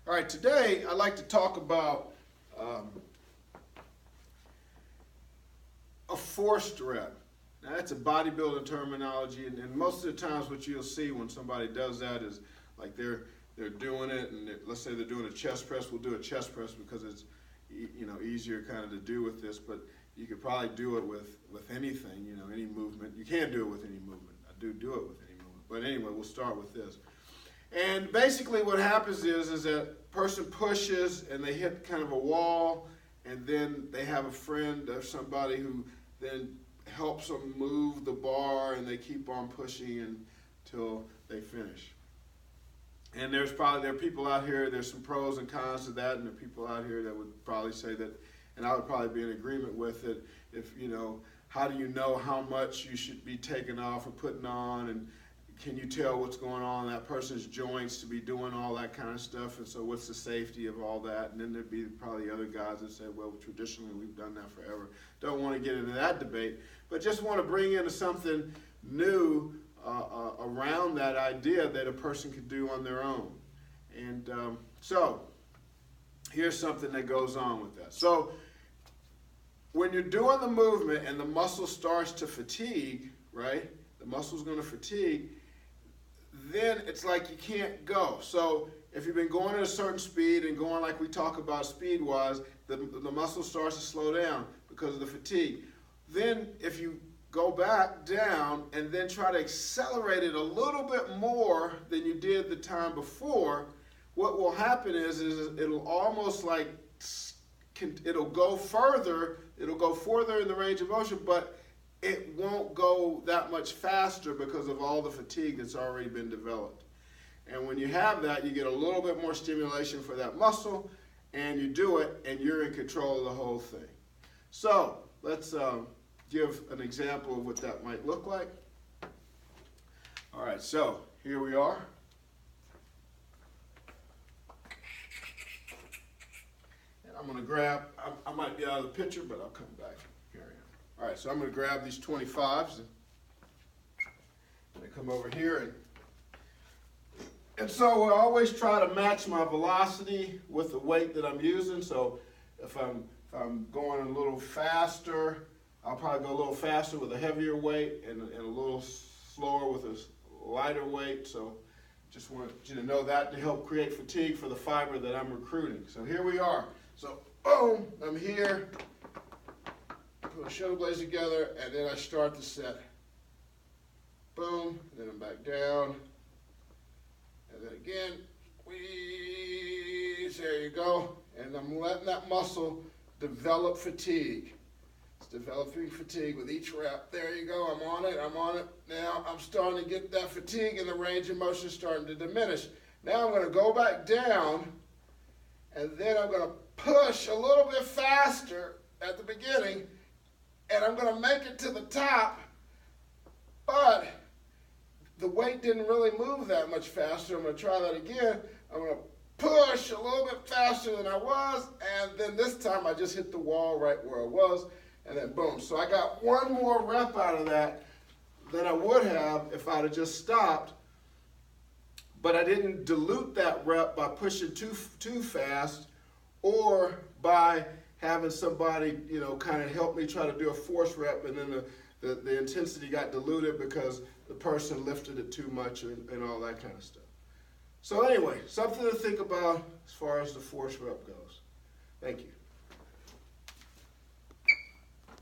All right, today I'd like to talk about a forced rep. Now that's a bodybuilding terminology, and most of the times what you'll see when somebody does that is like they're doing it, and let's say they're doing a chest press. We'll do a chest press because it's easier kind of to do with this, but you could probably do it with anything, any movement. You can do it with any movement. I do it with any movement. But anyway, we'll start with this. And basically what happens is that person pushes and they hit kind of a wall, and then they have a friend or somebody who then helps them move the bar, and they keep on pushing until they finish. And there are people out here, there's some pros and cons to that, and there are people out here that would probably say that, and I would probably be in agreement with it, if, how do you know how much you should be taking off or putting on, and can you tell what's going on in that person's joints to be doing all that kind of stuff, and so what's the safety of all that? And then there'd be probably other guys that say, well, traditionally we've done that forever. Don't want to get into that debate, but just want to bring in something new around that idea that a person could do on their own. And so here's something that goes on with that. So when you're doing the movement and the muscle starts to fatigue, right? The muscle's going to fatigue, then it's like you can't go. So if you've been going at a certain speed and going like we talk about speed-wise, the muscle starts to slow down because of the fatigue. Then if you go back down and then try to accelerate it a little bit more than you did the time before, what will happen is it'll almost like, it'll go further in the range of motion, but it won't go that much faster because of all the fatigue that's already been developed. And when you have that, you get a little bit more stimulation for that muscle, and you do it, and you're in control of the whole thing. So let's give an example of what that might look like. All right, so here we are. And I'm going to grab, I might be out of the picture, but I'll come back. Here I am. All right, so I'm going to grab these 25s and come over here. And so I always try to match my velocity with the weight that I'm using. So if I'm going a little faster, I'll probably go a little faster with a heavier weight and a little slower with a lighter weight. So just want you to know that to help create fatigue for the fiber that I'm recruiting. So here we are. So boom, I'm here. Put the shoulder blades together, and then I start the set. Boom, then I'm back down. And then again, squeeze, there you go. And I'm letting that muscle develop fatigue. It's developing fatigue with each rep. There you go, I'm on it. Now I'm starting to get that fatigue, and the range of motion starting to diminish. Now I'm going to go back down, and then I'm going to push a little bit faster at the beginning, and I'm going to make it to the top, but the weight didn't really move that much faster. I'm going to try that again. I'm going to push a little bit faster than I was, and then this time I just hit the wall right where I was, and then boom. So I got one more rep out of that than I would have if I'd have just stopped, but I didn't dilute that rep by pushing too fast or by having somebody, kind of help me try to do a force rep, and then the intensity got diluted because the person lifted it too much and all that kind of stuff. So anyway, something to think about as far as the force rep goes. Thank you.